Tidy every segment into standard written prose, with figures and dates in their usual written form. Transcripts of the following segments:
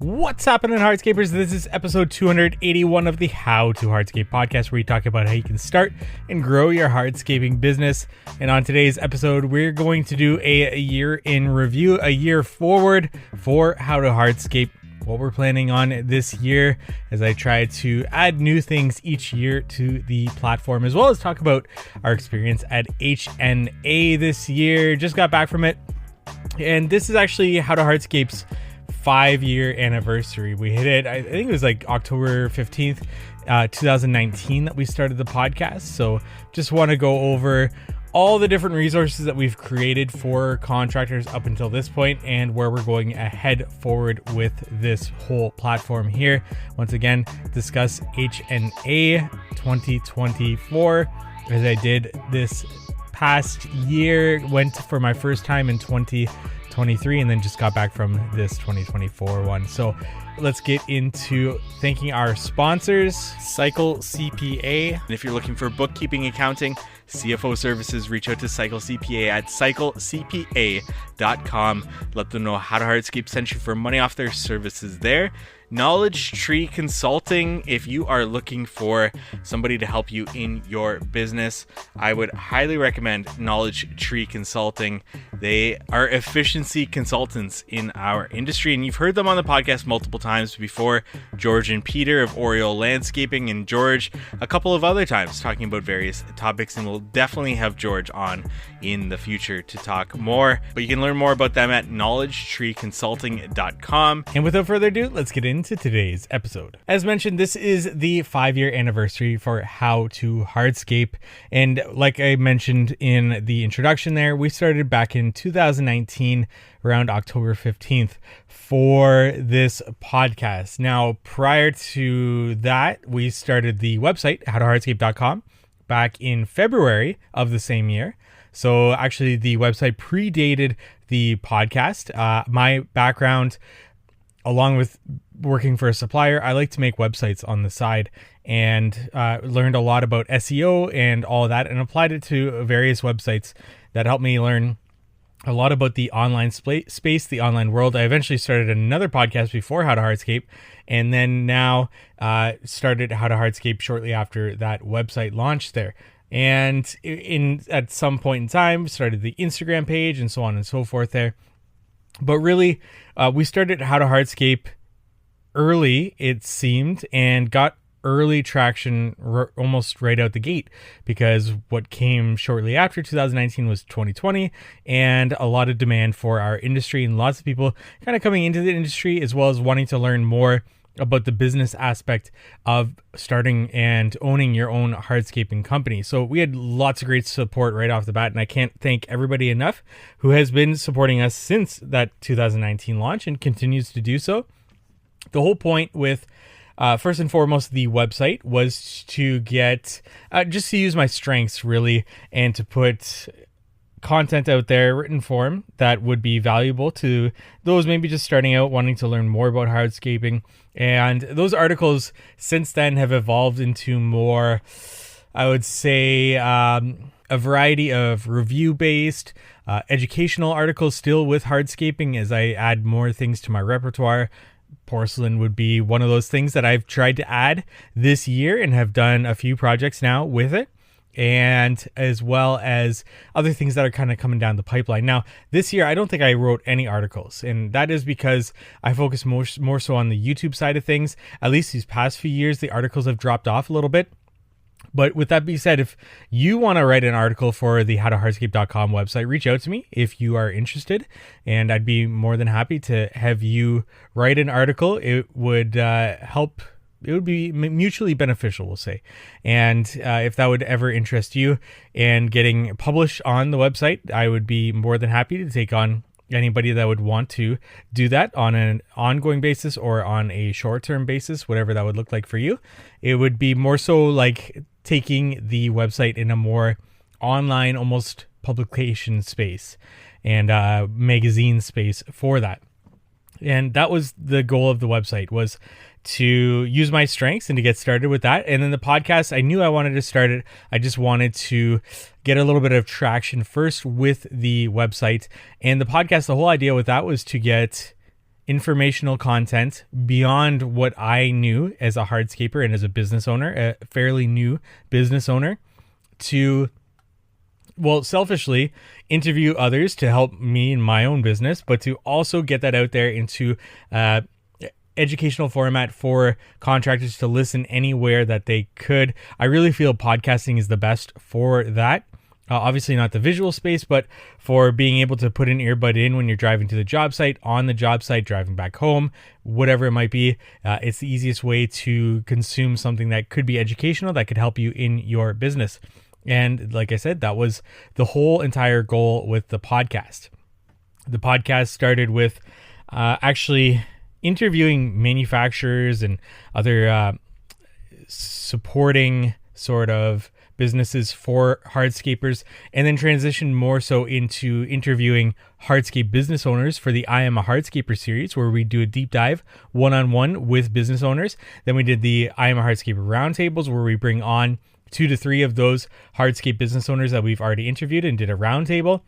What's happening, Hardscapers? This is episode 281 of the How to Hardscape podcast, where we talk about how you can start and grow your hardscaping business. And on today's episode, we're going to do a year in review, a year forward for How to Hardscape, what we're planning on this year, as I try to add new things each year to the platform, as well as talk about our experience at HNA this year. Just got back from it, and this is actually How to Hardscape's 5-year anniversary. We hit it, I think it was like October 15th, 2019 that we started the podcast. So just want to go over all the different resources that we've created for contractors up until this point and where we're going ahead forward with this whole platform here. Once again, discuss HNA 2024 as I did this past year. Went for my first time in 2023 and then just got back from this 2024 one. So let's get into thanking our sponsors, Cycle CPA. And if you're looking for bookkeeping, accounting, CFO services, reach out to Cycle CPA at cyclecpa.com. Let them know How to Hardscape sent you for money off their services there. Knowledge Tree Consulting. If you are looking for somebody to help you in your business, I would highly recommend Knowledge Tree Consulting. They are efficiency consultants in our industry, and you've heard them on the podcast multiple times before. George and Peter of Oriole Landscaping, and George a couple of other times talking about various topics, and we'll definitely have George on in the future to talk more. But you can learn more about them at knowledgetreeconsulting.com. And without further ado, let's get into today's episode. As mentioned, this is the 5-year anniversary for How to Hardscape, and like I mentioned in the introduction there, we started back in 2019 around October 15th for this podcast. Now, prior to that, we started the website howtohardscape.com back in February of the same year. So actually the website predated the podcast. My background, along with working for a supplier, I like to make websites on the side, and learned a lot about SEO and all of that, and applied it to various websites that helped me learn a lot about the online space, the online world. I eventually started another podcast before How to Hardscape, and then now started How to Hardscape shortly after that website launched there. And at some point in time, started the Instagram page and so on and so forth there. But really, we started How to Hardscape early, it seemed, and got early traction almost right out the gate, because what came shortly after 2019 was 2020, and a lot of demand for our industry, and lots of people kind of coming into the industry as well as wanting to learn more about the business aspect of starting and owning your own hardscaping company. So we had lots of great support right off the bat, and I can't thank everybody enough who has been supporting us since that 2019 launch and continues to do so. The whole point with first and foremost the website was to get just to use my strengths really, and to put content out there, written form, that would be valuable to those maybe just starting out, wanting to learn more about hardscaping. And those articles since then have evolved into more, I would say, a variety of review-based, educational articles still with hardscaping as I add more things to my repertoire. Porcelain would be one of those things that I've tried to add this year and have done a few projects now with it, and as well as other things that are kind of coming down the pipeline. Now, this year, I don't think I wrote any articles, and that is because I focus more so on the YouTube side of things. At least these past few years, the articles have dropped off a little bit. But with that being said, if you want to write an article for the howtohardscape.com website, reach out to me if you are interested, and I'd be more than happy to have you write an article. It would help. It would be mutually beneficial, we'll say. And if that would ever interest you and getting published on the website, I would be more than happy to take on anybody that would want to do that on an ongoing basis or on a short-term basis, whatever that would look like for you. It would be more so like taking the website in a more online, almost publication space and magazine space for that. And that was the goal of the website, was to use my strengths and to get started with that. And then the podcast, I knew I wanted to start it. I just wanted to get a little bit of traction first with the website. And the podcast, the whole idea with that was to get informational content beyond what I knew as a hardscaper and as a business owner, a fairly new business owner, to, well, selfishly interview others to help me in my own business, but to also get that out there into educational format for contractors to listen anywhere that they could. I really feel podcasting is the best for that. Obviously not the visual space, but for being able to put an earbud in when you're driving to the job site, on the job site, driving back home, whatever it might be. It's the easiest way to consume something that could be educational, that could help you in your business. And like I said, that was the whole entire goal with the podcast. The podcast started with actually interviewing manufacturers and other supporting sort of businesses for hardscapers, and then transitioned more so into interviewing hardscape business owners for the I Am a Hardscaper series, where we do a deep dive one-on-one with business owners. Then we did the I Am a Hardscaper roundtables, where we bring on 2 to 3 of those hardscape business owners that we've already interviewed and did a roundtable.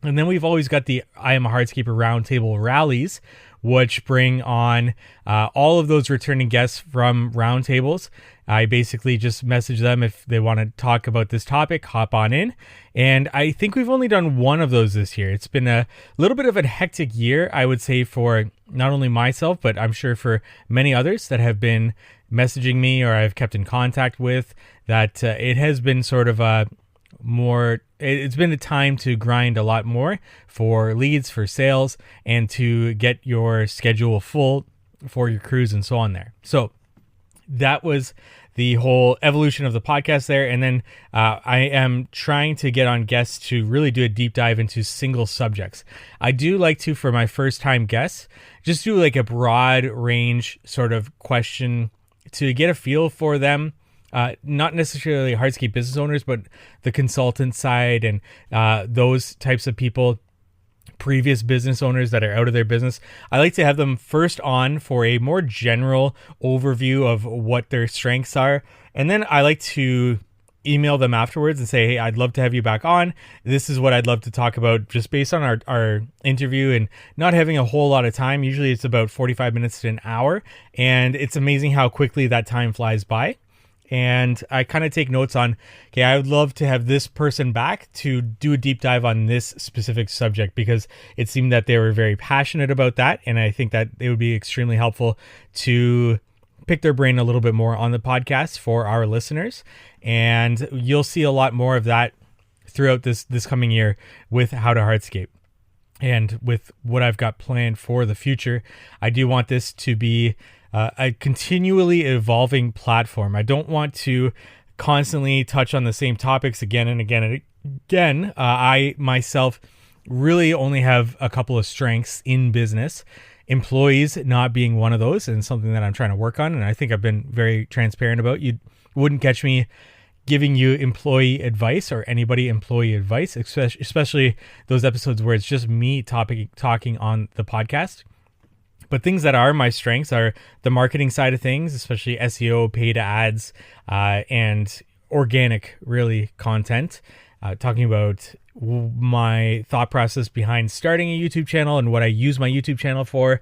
And then we've always got the I Am a Hardscaper roundtable rallies, which bring on all of those returning guests from roundtables. I basically just message them if they want to talk about this topic, hop on in. And I think we've only done one of those this year. It's been a little bit of a hectic year, I would say, for not only myself, but I'm sure for many others that have been messaging me or I've kept in contact with, that it has been sort of it's been a time to grind a lot more for leads, for sales, and to get your schedule full for your crews and so on there. So that was the whole evolution of the podcast there. And then I am trying to get on guests to really do a deep dive into single subjects. I do like to, for my first time guests, just do like a broad range sort of question to get a feel for them. Not necessarily hardscape business owners, but the consultant side and those types of people, previous business owners that are out of their business. I like to have them first on for a more general overview of what their strengths are. And then I like to email them afterwards and say, hey, I'd love to have you back on. This is what I'd love to talk about, just based on our interview, and not having a whole lot of time. Usually it's about 45 minutes to an hour. And it's amazing how quickly that time flies by. And I kind of take notes on, okay, I would love to have this person back to do a deep dive on this specific subject, because it seemed that they were very passionate about that. And I think that it would be extremely helpful to pick their brain a little bit more on the podcast for our listeners. And you'll see a lot more of that throughout this coming year with How to Hardscape. And with what I've got planned for the future, I do want this to be a continually evolving platform. I don't want to constantly touch on the same topics again and again and again. I myself really only have a couple of strengths in business, employees not being one of those, and something that I'm trying to work on. And I think I've been very transparent about. You wouldn't catch me giving you employee advice or anybody employee advice, especially those episodes where it's just me talking on the podcast. But things that are my strengths are the marketing side of things, especially SEO, paid ads, and organic, really, content. Talking about my thought process behind starting a YouTube channel and what I use my YouTube channel for.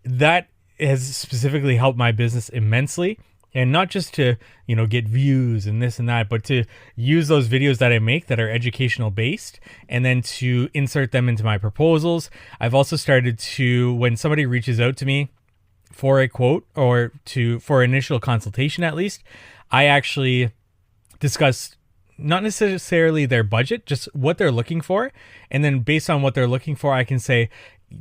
That has specifically helped my business immensely. And not just to, get views and this and that, but to use those videos that I make that are educational based, and then to insert them into my proposals. I've also started to, when somebody reaches out to me for a quote or for initial consultation at least, I actually discuss not necessarily their budget, just what they're looking for. And then based on what they're looking for, I can say,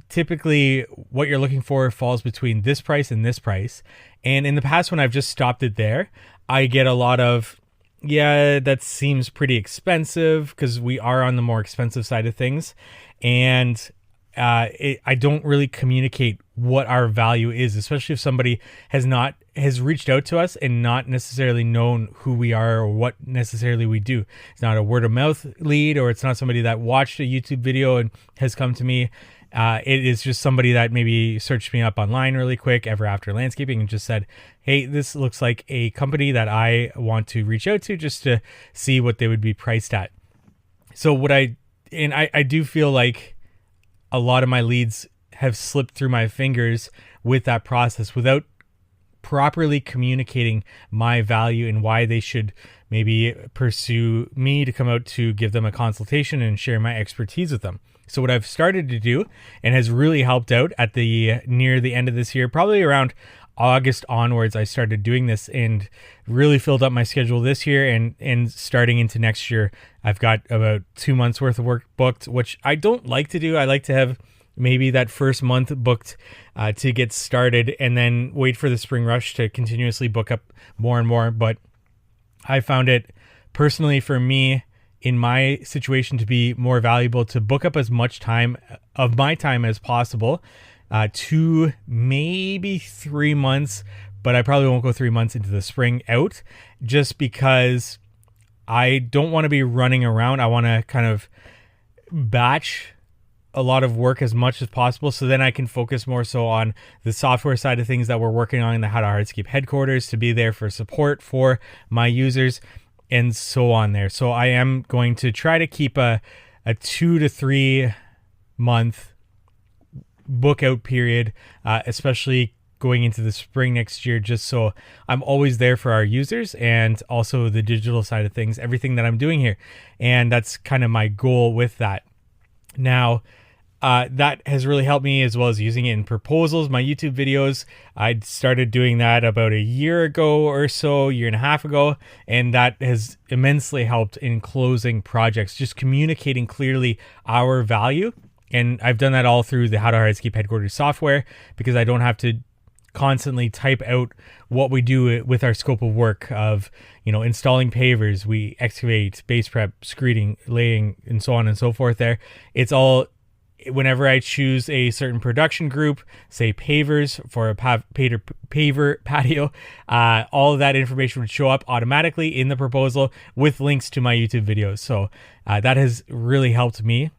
typically what you're looking for falls between this price and this price. And in the past, when I've just stopped it there, I get a lot of, yeah, that seems pretty expensive, because we are on the more expensive side of things. And I don't really communicate what our value is, especially if somebody has reached out to us and not necessarily known who we are or what necessarily we do. It's not a word of mouth lead, or it's not somebody that watched a YouTube video and has come to me. It is just somebody that maybe searched me up online really quick ever after landscaping and just said, hey, this looks like a company that I want to reach out to just to see what they would be priced at. So I do feel like a lot of my leads have slipped through my fingers with that process without properly communicating my value and why they should maybe pursue me to come out to give them a consultation and share my expertise with them. So what I've started to do, and has really helped out at near the end of this year, probably around August onwards, I started doing this and really filled up my schedule this year, and starting into next year, I've got about 2 months worth of work booked, which I don't like to do. I like to have maybe that first month booked to get started, and then wait for the spring rush to continuously book up more and more. But I found it personally for me in my situation to be more valuable to book up as much time of my time as possible, 2 maybe 3 months, but I probably won't go 3 months into the spring out, just because I don't want to be running around. I want to kind of batch a lot of work as much as possible, so then I can focus more so on the software side of things that we're working on in the How to Hardscape headquarters, to be there for support for my users and so on there. So I am going to try to keep a 2 to 3 month book out period, especially going into the spring next year, just so I'm always there for our users and also the digital side of things, everything that I'm doing here. And that's kind of my goal with that. Now, that has really helped me, as well as using it in proposals, my YouTube videos. I started doing that about a year ago or so, year and a half ago, and that has immensely helped in closing projects, just communicating clearly our value. And I've done that all through the How to Hardscape headquarters software, because I don't have to constantly type out what we do with our scope of work of, installing pavers, we excavate, base prep, screeding, laying, and so on and so forth there. It's all, whenever I choose a certain production group, say pavers for a paver patio, all of that information would show up automatically in the proposal with links to my YouTube videos. So that has really helped me,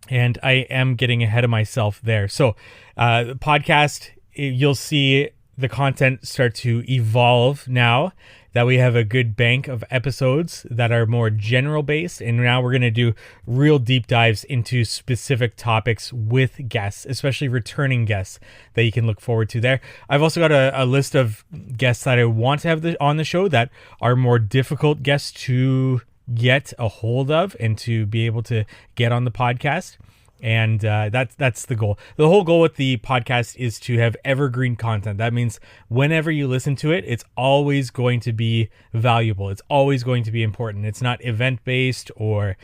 and I am getting ahead of myself there. So the podcast, you'll see the content start to evolve now that we have a good bank of episodes that are more general based. And now we're going to do real deep dives into specific topics with guests, especially returning guests that you can look forward to there. I've also got a list of guests that I want to have on the show that are more difficult guests to get a hold of and to be able to get on the podcast. And that's the goal. The whole goal with the podcast is to have evergreen content. That means whenever you listen to it, it's always going to be valuable. It's always going to be important. It's not event-based or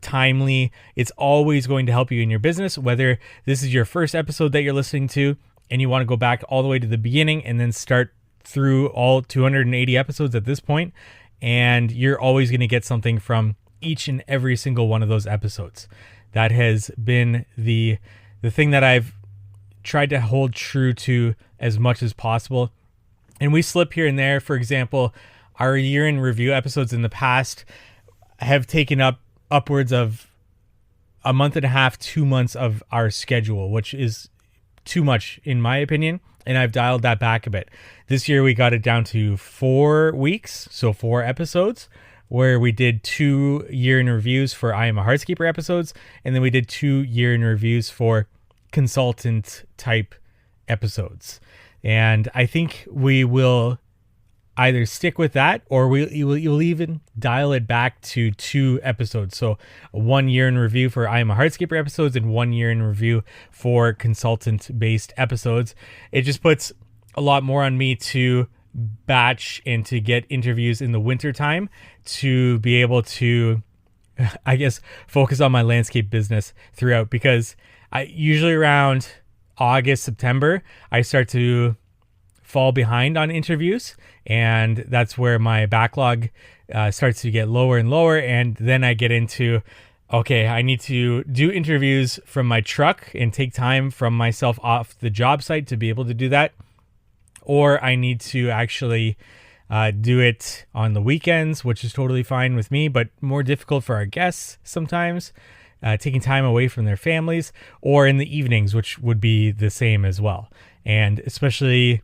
timely. It's always going to help you in your business, whether this is your first episode that you're listening to and you want to go back all the way to the beginning and then start through all 280 episodes at this point, and you're always going to get something from each and every single one of those episodes. That has been the thing that I've tried to hold true to as much as possible. And we slip here and there. For example, our year in review episodes in the past have taken up upwards of a month and a half, 2 months of our schedule, which is too much in my opinion. And I've dialed that back a bit. This year we got it down to 4 weeks, so 4 episodes, where we did 2 year in reviews for I Am a Hardscaper episodes, and then we did 2 year in reviews for consultant type episodes. And I think we will either stick with that, or you'll even dial it back to 2 episodes. So 1 year in review for I Am a Hardscaper episodes and 1 year in review for consultant based episodes. It just puts a lot more on me to batch and to get interviews in the winter time to be able to, I guess, focus on my landscape business throughout, because I usually around August, September, I start to fall behind on interviews, and that's where my backlog starts to get lower and lower. And then I get into, okay, I need to do interviews from my truck and take time from myself off the job site to be able to do that. Or I need to actually do it on the weekends, which is totally fine with me, but more difficult for our guests sometimes, taking time away from their families, or in the evenings, which would be the same as well. And especially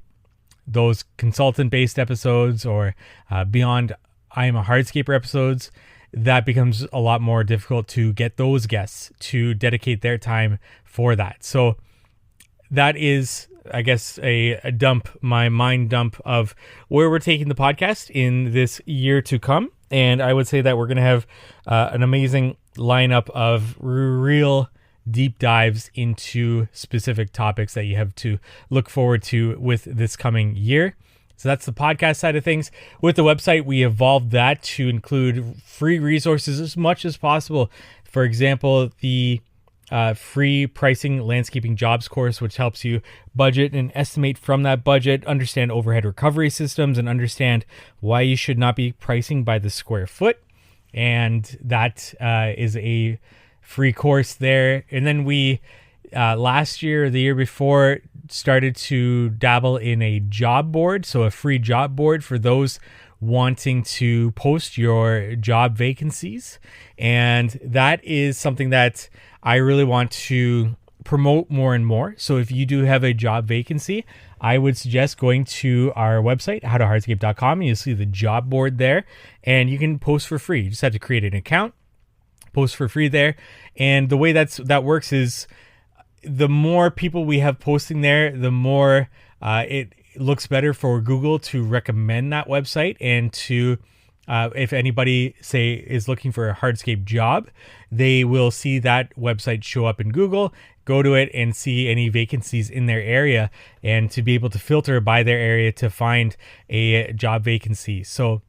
those consultant-based episodes or beyond I Am a Hardscaper episodes, that becomes a lot more difficult to get those guests to dedicate their time for that. So that is, I guess, my mind dump of where we're taking the podcast in this year to come. And I would say that we're going to have an amazing lineup of real deep dives into specific topics that you have to look forward to with this coming year. So that's the podcast side of things. With the website, we evolved that to include free resources as much as possible. For example, the free pricing landscaping jobs course, which helps you budget and estimate from that budget, understand overhead recovery systems, and understand why you should not be pricing by the square foot. And that is a free course there. And then we last year, the year before, started to dabble in a job board. So a free job board for those wanting to post your job vacancies. And that is something that I really want to promote more and more. So if you do have a job vacancy, I would suggest going to our website, howtohardscape.com. You'll see the job board there, and you can post for free. You just have to create an account, post for free there. And the way that works is the more people we have posting there, the more it looks better for Google to recommend that website, and to if anybody, say, is looking for a hardscape job, they will see that website show up in Google, go to it and see any vacancies in their area, and to be able to filter by their area to find a job vacancy. So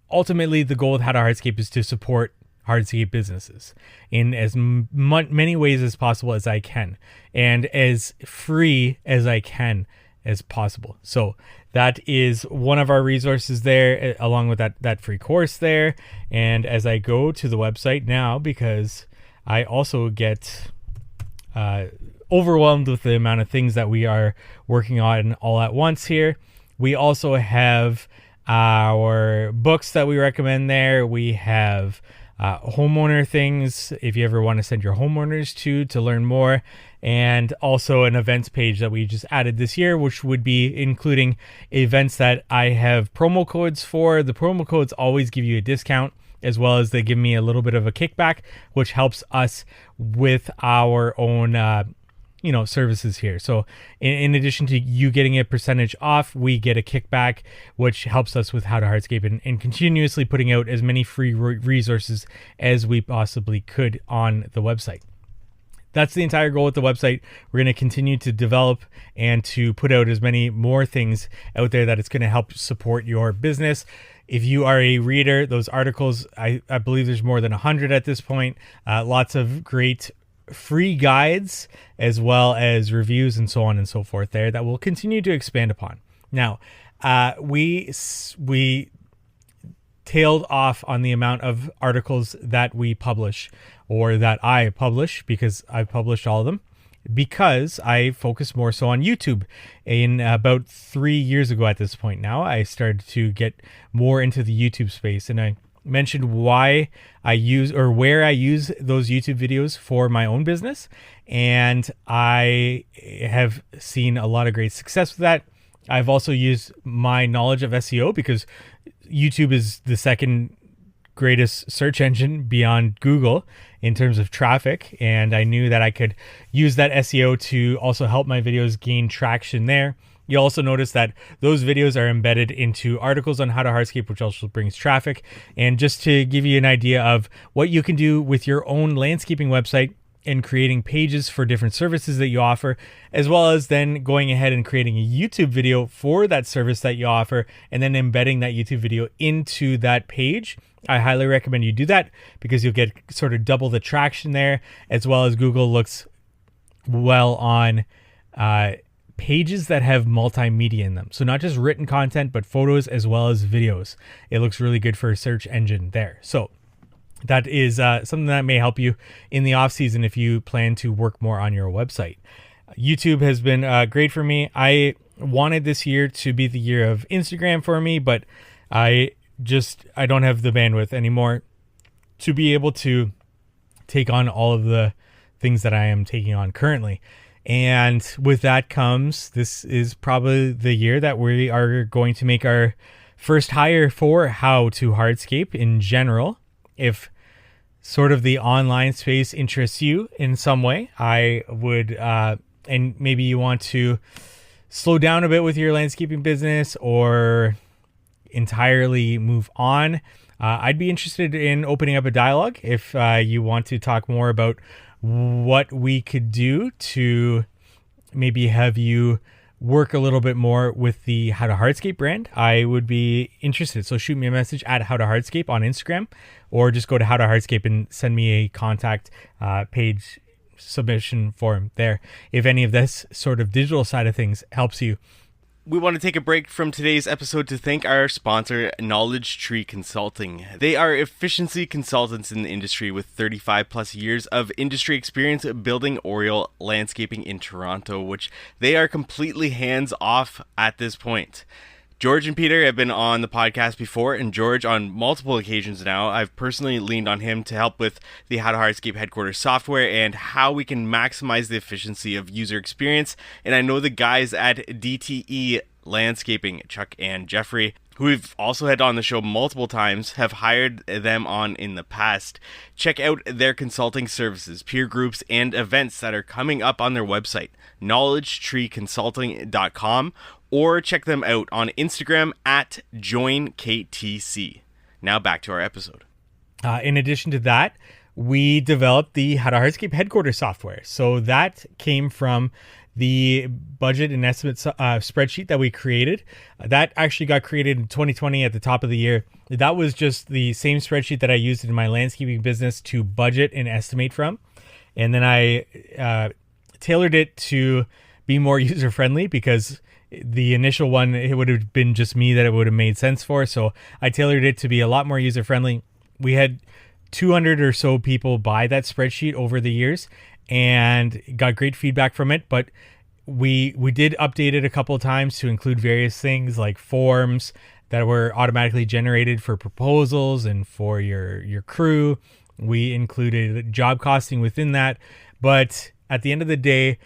ultimately, the goal of How to Hardscape is to support hardscape businesses in as many ways as possible as I can, and as free as I can as possible. So that is one of our resources there, along with that free course there. And as I go to the website now, because I also get overwhelmed with the amount of things that we are working on all at once here, we also have our books that we recommend there. We have homeowner things if you ever want to send your homeowners to learn more, and also an events page that we just added this year, which would be including events that I have promo codes for. The promo codes always give you a discount, as well as they give me a little bit of a kickback, which helps us with our own services here. So in addition to you getting a percentage off, we get a kickback, which helps us with How to Hardscape and continuously putting out as many free resources as we possibly could on the website. That's the entire goal with the website. We're going to continue to develop and to put out as many more things out there that it's going to help support your business. If you are a reader, those articles, I believe there's more than 100 at this point. Lots of great free guides, as well as reviews and so on and so forth there that we'll continue to expand upon. Now, we tailed off on the amount of articles that we publish, or that I publish, because I've published all of them, because I focus more so on YouTube. In about 3 years ago at this point now, I started to get more into the YouTube space, and I mentioned why I use, or where I use those YouTube videos for my own business. And I have seen a lot of great success with that. I've also used my knowledge of SEO, because YouTube is the second greatest search engine beyond Google in terms of traffic. And I knew that I could use that SEO to also help my videos gain traction there. You'll also notice that those videos are embedded into articles on How to Hardscape, which also brings traffic. And just to give you an idea of what you can do with your own landscaping website and creating pages for different services that you offer, as well as then going ahead and creating a YouTube video for that service that you offer, and then embedding that YouTube video into that page. I highly recommend you do that, because you'll get sort of double the traction there, as well as Google looks well on pages that have multimedia in them. So not just written content, but photos as well as videos. It looks really good for a search engine there. So that is something that may help you in the off season if you plan to work more on your website. YouTube has been great for me. I wanted this year to be the year of Instagram for me, but I don't have the bandwidth anymore to be able to take on all of the things that I am taking on currently. And with that comes, this is probably the year that we are going to make our first hire for How to Hardscape in general. if sort of the online space interests you in some way, I would, and maybe you want to slow down a bit with your landscaping business or entirely move on, I'd be interested in opening up a dialogue if you want to talk more about what we could do to maybe have you work a little bit more with the How to Hardscape brand. I would be interested. So shoot me a message at How to Hardscape on Instagram, or just go to How to Hardscape and send me a contact page submission form there if any of this sort of digital side of things helps you. We want to take a break from today's episode to thank our sponsor, Knowledge Tree Consulting. They are efficiency consultants in the industry with 35 plus years of industry experience building Oriole landscaping in Toronto, which they are completely hands off at this point. George and Peter have been on the podcast before, and George on multiple occasions now. I've personally leaned on him to help with the How to Hardscape headquarters software and how we can maximize the efficiency of user experience. And I know the guys at DTE Landscaping, Chuck and Jeffrey, who we've also had on the show multiple times, have hired them on in the past. Check out their consulting services, peer groups, and events that are coming up on their website, knowledgetreeconsulting.com, or check them out on Instagram at joinktc. Now back to our episode. In addition to that, we developed the How to Hardscape headquarters software. So that came from the budget and estimate spreadsheet that we created. That actually got created in 2020 at the top of the year. That was just the same spreadsheet that I used in my landscaping business to budget and estimate from. And then I tailored it to be more user-friendly, because the initial one, it would have been just me that it would have made sense for. So I tailored it to be a lot more user-friendly. We had 200 or so people buy that spreadsheet over the years and got great feedback from it. But we did update it a couple of times to include various things like forms that were automatically generated for proposals and for your crew. We included job costing within that. But at the end of the day,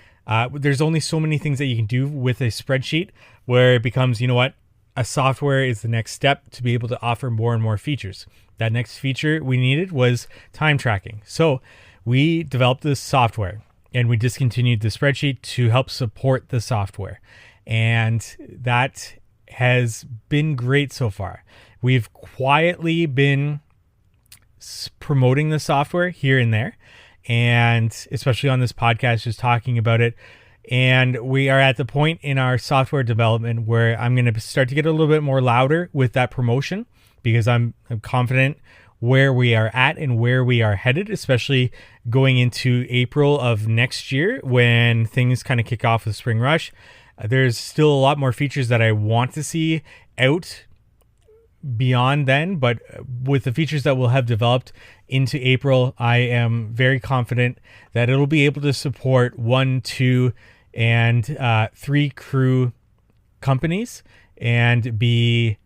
there's only so many things that you can do with a spreadsheet where it becomes, you know what, a software is the next step to be able to offer more and more features. That next feature we needed was time tracking. So we developed this software and we discontinued the spreadsheet to help support the software. And that has been great so far. We've quietly been promoting the software here and there, and especially on this podcast, just talking about it. And we are at the point in our software development where I'm going to start to get a little bit more louder with that promotion, because I'm confident where we are at and where we are headed, especially going into April of next year when things kind of kick off with Spring Rush. There's still a lot more features that I want to see out beyond then, but with the features that we'll have developed into April, I am very confident that it'll be able to support 1, 2, and 3 crew companies and be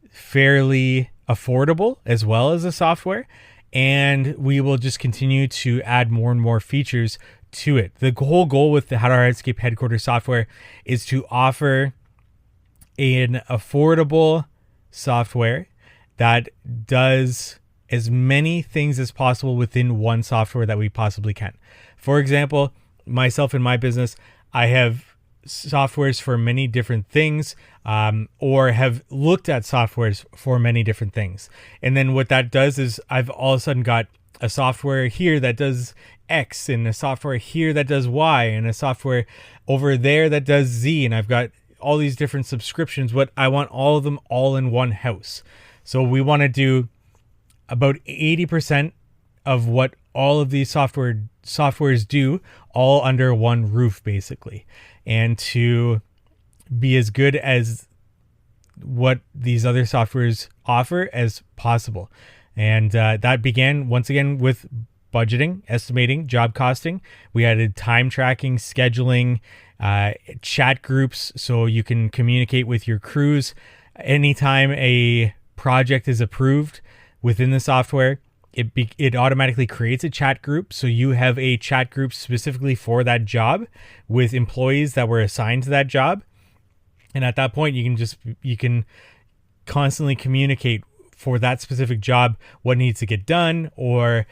fairly affordable as well as the software. And we will just continue to add more and more features to it. The whole goal with the How to Hardscape headquarters software is to offer an affordable software that does as many things as possible within one software that we possibly can. For example, myself in my business, I have softwares for many different things, or have looked at softwares for many different things. And then what that does is I've all of a sudden got a software here that does X, and a software here that does Y, and a software over there that does Z, and I've got all these different subscriptions, but I want all of them all in one house. So we want to do about 80% of what all of these softwares do all under one roof, basically, and to be as good as what these other softwares offer as possible. And that began once again with budgeting, estimating, job costing. We added time tracking, scheduling, chat groups, so you can communicate with your crews. Anytime a project is approved within the software, it automatically creates a chat group. So you have a chat group specifically for that job with employees that were assigned to that job. And at that point, you can constantly communicate for that specific job, what needs to get done, or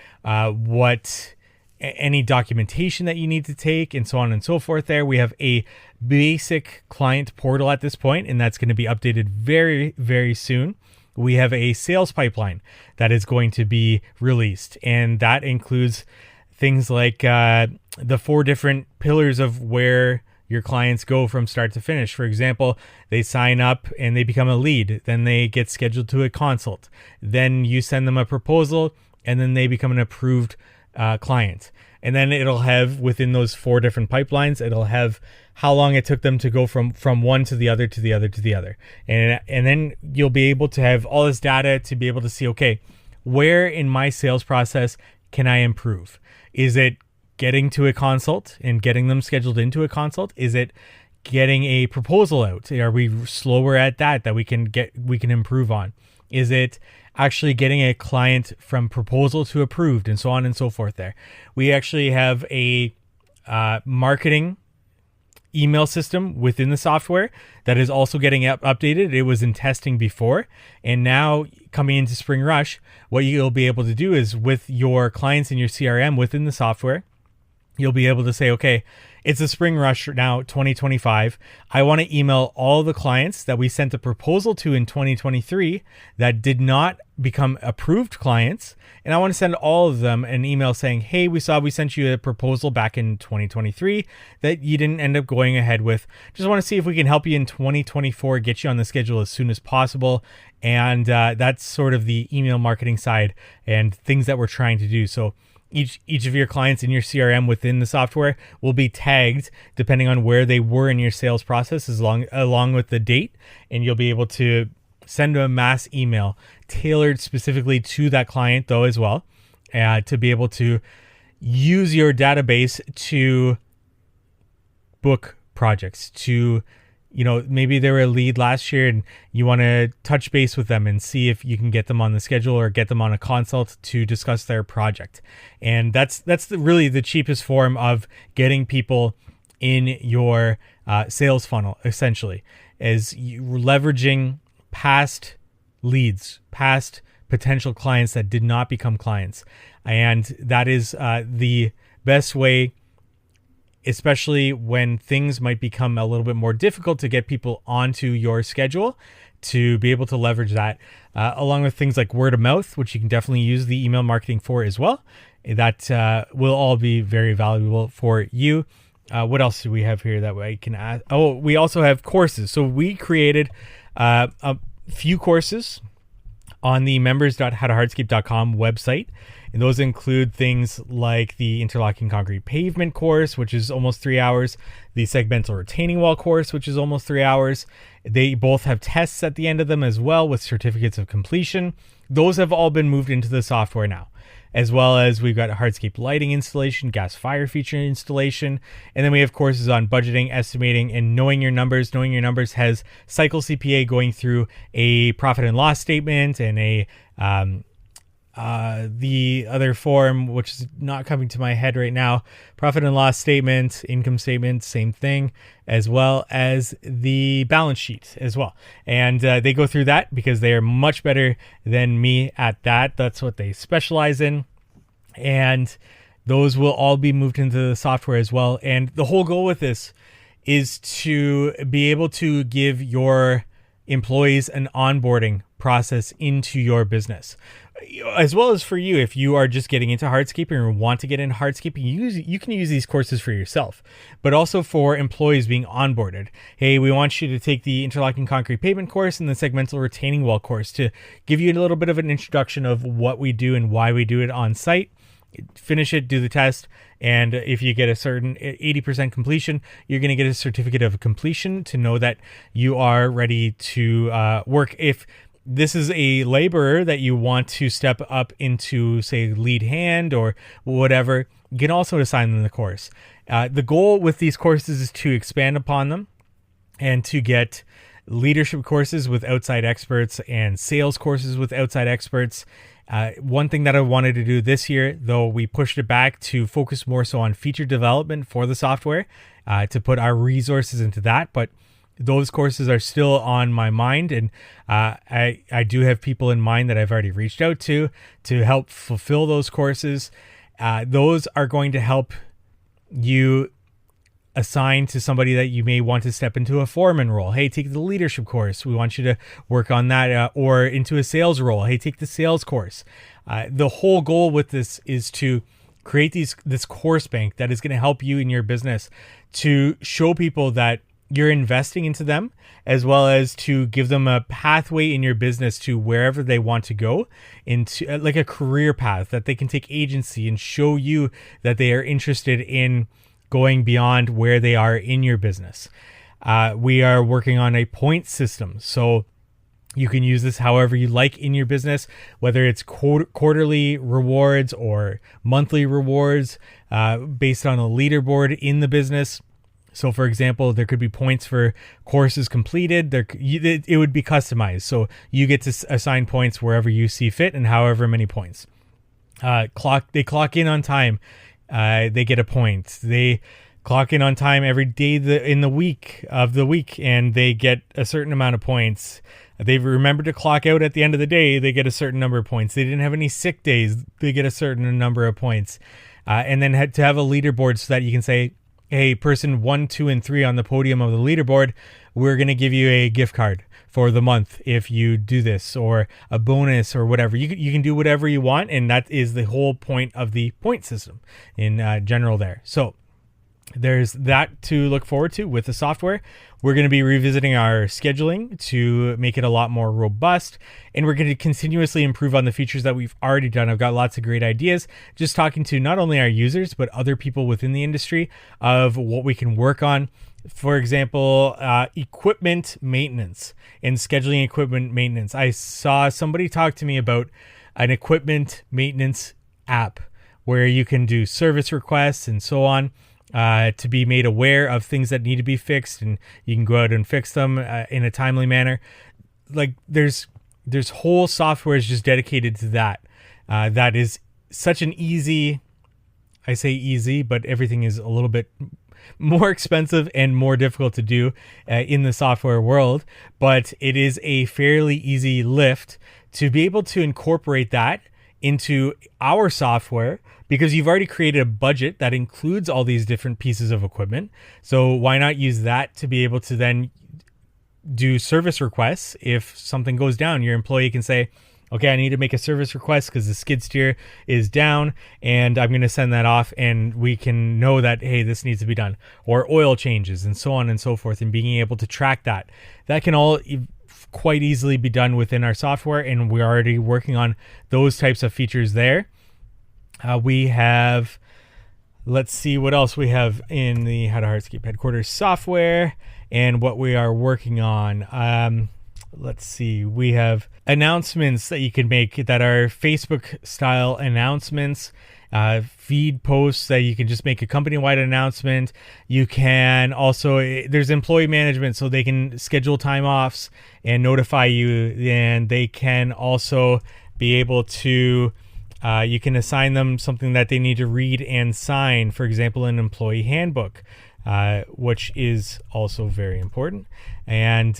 any documentation that you need to take, and so on and so forth. There we have a basic client portal at this point, and that's going to be updated very, very soon. We have a sales pipeline that is going to be released, and that includes things like the 4 different pillars of where your clients go from start to finish. For example, they sign up and they become a lead, then they get scheduled to a consult, then you send them a proposal, and then they become an approved client. And then it'll have, within those 4 different pipelines, it'll have how long it took them to go from one to the other to the other to the other. And then you'll be able to have all this data to be able to see, okay, where in my sales process can I improve? Is it getting to a consult and getting them scheduled into a consult? Is it getting a proposal out? Are we slower at that we can improve on? Is it actually getting a client from proposal to approved, and so on and so forth there? We actually have a marketing email system within the software that is also getting updated. It was in testing before, and now coming into Spring Rush, what you'll be able to do is with your clients in your CRM within the software, you'll be able to say, okay, it's a Spring Rush now, 2025. I want to email all the clients that we sent a proposal to in 2023 that did not become approved clients. And I want to send all of them an email saying, hey, we sent you a proposal back in 2023 that you didn't end up going ahead with. Just want to see if we can help you in 2024, get you on the schedule as soon as possible. And that's sort of the email marketing side and things that we're trying to do. So each of your clients in your CRM within the software will be tagged depending on where they were in your sales process, along with the date, and you'll be able to send a mass email tailored specifically to that client though as well, to be able to use your database to book projects, to maybe they were a lead last year and you want to touch base with them and see if you can get them on the schedule or get them on a consult to discuss their project. And that's really the cheapest form of getting people in your sales funnel, essentially, is you leveraging past leads, past potential clients that did not become clients. And that is the best way, especially when things might become a little bit more difficult to get people onto your schedule, to be able to leverage that, along with things like word of mouth, which you can definitely use the email marketing for as well. That will all be very valuable for you. What else do we have here that I can add? Oh, we also have courses. So we created a few courses on the members.howtohardscape.com website. And those include things like the interlocking concrete pavement course, which is almost 3 hours, the segmental retaining wall course, which is almost 3 hours. They both have tests at the end of them as well with certificates of completion. Those have all been moved into the software now, as well as we've got a hardscape lighting installation, gas fire feature installation, and then we have courses on budgeting, estimating, and knowing your numbers. Knowing your numbers has Cycle CPA going through a profit and loss statement and the other form, which is not coming to my head right now, profit and loss statement, income statement, same thing, as well as the balance sheet as well. And they go through that because they are much better than me at that. That's what they specialize in. And those will all be moved into the software as well. And the whole goal with this is to be able to give your employees an onboarding process into your business, as well as for you. If you are just getting into hardscaping or want to get into hardscaping, you can use these courses for yourself, but also for employees being onboarded. Hey, we want you to take the interlocking concrete pavement course and the segmental retaining wall course to give you a little bit of an introduction of what we do and why we do it on site. Finish it, do the test, and if you get a certain 80% completion, you're going to get a certificate of completion to know that you are ready to work. If this is a laborer that you want to step up into, say, lead hand or whatever, you can also assign them the course. The goal with these courses is to expand upon them and to get leadership courses with outside experts and sales courses with outside experts. One thing that I wanted to do this year, though we pushed it back to focus more so on feature development for the software, to put our resources into that. But those courses are still on my mind, and I do have people in mind that I've already reached out to help fulfill those courses. Those are going to help you assign to somebody that you may want to step into a foreman role. Hey, take the leadership course. We want you to work on that, or into a sales role. Hey, take the sales course. The whole goal with this is to create this course bank that is going to help you in your business, to show people that you're investing into them, as well as to give them a pathway in your business to wherever they want to go, into like a career path that they can take agency, and show you that they are interested in going beyond where they are in your business. We are working on a point system, so you can use this however you like in your business, whether it's quarterly rewards or monthly rewards, based on a leaderboard in the business. So, for example, there could be points for courses completed. It would be customized. So you get to assign points wherever you see fit and however many points. They clock in on time. They get a point. They clock in on time every day in the week, and they get a certain amount of points. They remember to clock out at the end of the day. They get a certain number of points. They didn't have any sick days. They get a certain number of points. And then to have a leaderboard so that you can say, hey, person 1, 2, and 3 on the podium of the leaderboard, we're going to give you a gift card for the month if you do this, or a bonus, or whatever. You can do whatever you want, and that is the whole point of the point system in general there. So there's that to look forward to with the software. We're going to be revisiting our scheduling to make it a lot more robust, and we're going to continuously improve on the features that we've already done. I've got lots of great ideas, just talking to not only our users, but other people within the industry of what we can work on. For example, equipment maintenance and scheduling equipment maintenance. I saw somebody talk to me about an equipment maintenance app where you can do service requests and so on, to be made aware of things that need to be fixed, and you can go out and fix them in a timely manner. Like there's whole softwares just dedicated to that. That is such an easy, I say easy, but everything is a little bit more expensive and more difficult to do in the software world, but it is a fairly easy lift to be able to incorporate that into our software, because you've already created a budget that includes all these different pieces of equipment. So why not use that to be able to then do service requests? If something goes down, your employee can say, okay, I need to make a service request because the skid steer is down, and I'm going to send that off, and we can know that, hey, this needs to be done, or oil changes and so on and so forth, and being able to track that. That can all quite easily be done within our software, and we're already working on those types of features there. We have, let's see what else we have in the How to Hardscape headquarters software and what we are working on. Let's see, we have announcements that you can make that are Facebook style announcements, feed posts that you can just make a company-wide announcement. You can also, there's employee management, so they can schedule time offs and notify you, and they can also be able to, you can assign them something that they need to read and sign, for example, an employee handbook, which is also very important. And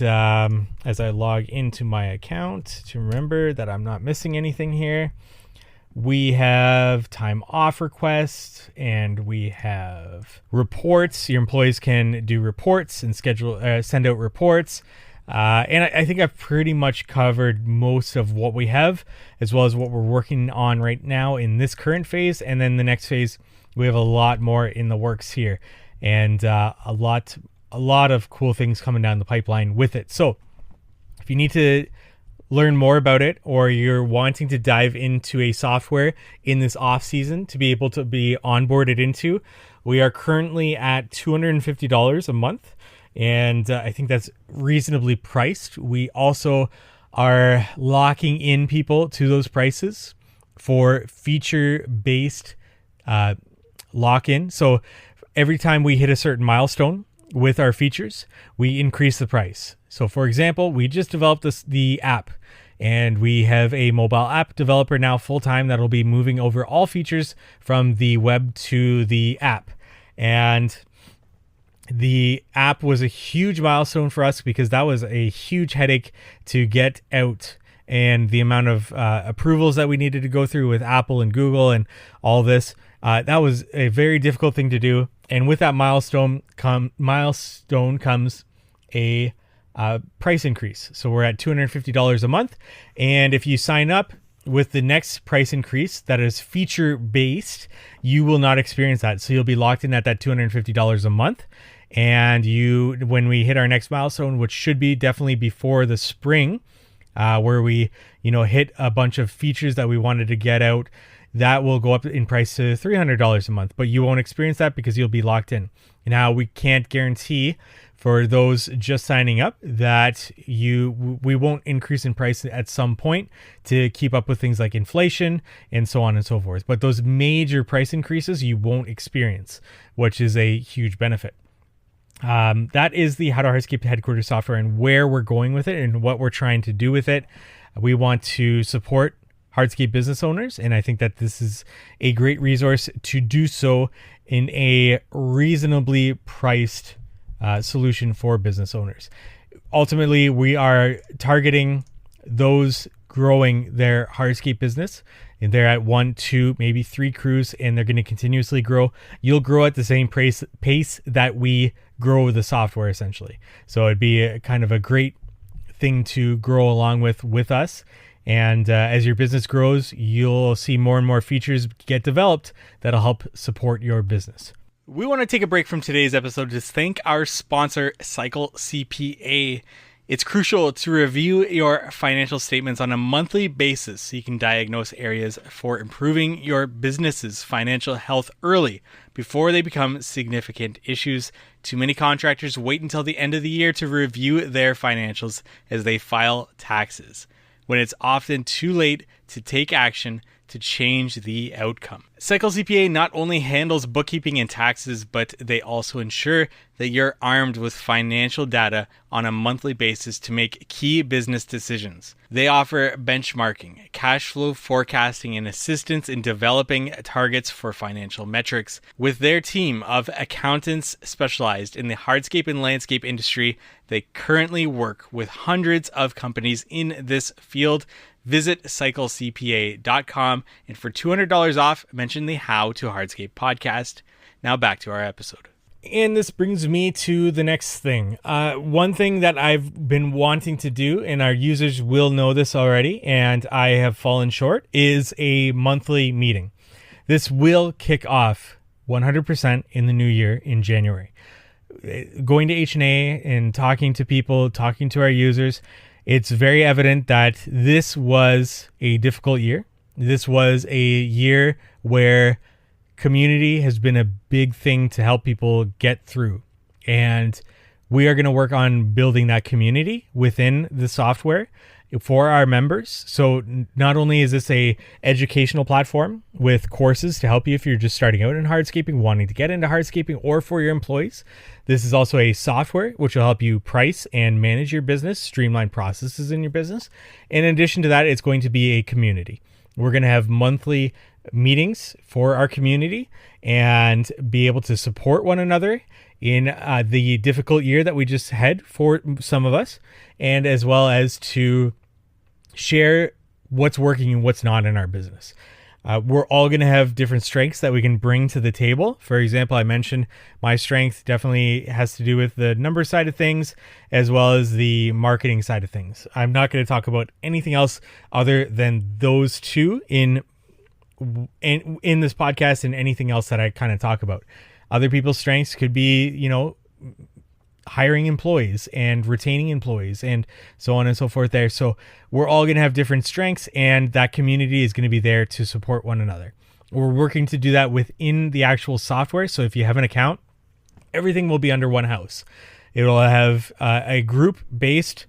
as I log into my account to remember that I'm not missing anything here, we have time off requests, and we have reports. Your employees can do reports and send out reports. And I think I've pretty much covered most of what we have, as well as what we're working on right now in this current phase. And then the next phase, we have a lot more in the works here, and a lot of cool things coming down the pipeline with it. So if you need to learn more about it, or you're wanting to dive into a software in this off season to be able to be onboarded into, we are currently at $250 a month. And I think that's reasonably priced. We also are locking in people to those prices for feature-based lock-in. So every time we hit a certain milestone with our features, we increase the price. So for example, we just developed the app, and we have a mobile app developer now full-time that'll be moving over all features from the web to the app. And The app was a huge milestone for us because that was a huge headache to get out, and the amount of approvals that we needed to go through with Apple and Google and all this. That was a very difficult thing to do. And with that milestone comes a price increase. So we're at $250 a month. And if you sign up with the next price increase that is feature based, you will not experience that. So you'll be locked in at that $250 a month. And when we hit our next milestone, which should be definitely before the spring, where we, hit a bunch of features that we wanted to get out, that will go up in price to $300 a month, but you won't experience that because you'll be locked in. Now, we can't guarantee for those just signing up that we won't increase in price at some point to keep up with things like inflation and so on and so forth. But those major price increases you won't experience, which is a huge benefit. That is the How to Hardscape headquarters software and where we're going with it and what we're trying to do with it. We want to support Hardscape business owners, and I think that this is a great resource to do so in a reasonably priced solution for business owners. Ultimately, we are targeting those growing their Hardscape business, and they're at 1, 2, maybe 3 crews, and they're going to continuously grow. You'll grow at the same pace that we grow the software, essentially. So it'd be a kind of a great thing to grow along with us. And as your business grows, you'll see more and more features get developed that'll help support your business. We want to take a break from today's episode to thank our sponsor, Cycle CPA. It's crucial to review your financial statements on a monthly basis so you can diagnose areas for improving your business's financial health early before they become significant issues. Too many contractors wait until the end of the year to review their financials as they file taxes, when it's often too late to take action to change the outcome. Cycle CPA not only handles bookkeeping and taxes, but they also ensure that you're armed with financial data on a monthly basis to make key business decisions. They offer benchmarking, cash flow forecasting, and assistance in developing targets for financial metrics. With their team of accountants specialized in the hardscape and landscape industry, they currently work with hundreds of companies in this field. Visit cyclecpa.com, and for $200 off, mention the How to Hardscape podcast. Now back to our episode. And this brings me to the next thing. One thing that I've been wanting to do, and our users will know this already, and I have fallen short, is a monthly meeting. This will kick off 100% in the new year in January. Going to HNA and talking to people, talking to our users, it's very evident that this was a difficult year. This was a year where community has been a big thing to help people get through. And we are going to work on building that community within the software for our members. So not only is this a educational platform with courses to help you if you're just starting out in hardscaping, wanting to get into hardscaping, or for your employees, this is also a software which will help you price and manage your business, streamline processes in your business. In addition to that, it's going to be a community. We're going to have monthly meetings for our community and be able to support one another in the difficult year that we just had for some of us, and as well as to share what's working and what's not in our business. We're all going to have different strengths that we can bring to the table. For example, I mentioned my strength definitely has to do with the number side of things as well as the marketing side of things. I'm not going to talk about anything else other than those two in this podcast and anything else that I kind of talk about. Other people's strengths could be, hiring employees and retaining employees and so on and so forth there. So we're all going to have different strengths, and that community is going to be there to support one another. We're working to do that within the actual software. So if you have an account, everything will be under one house. It will have a group-based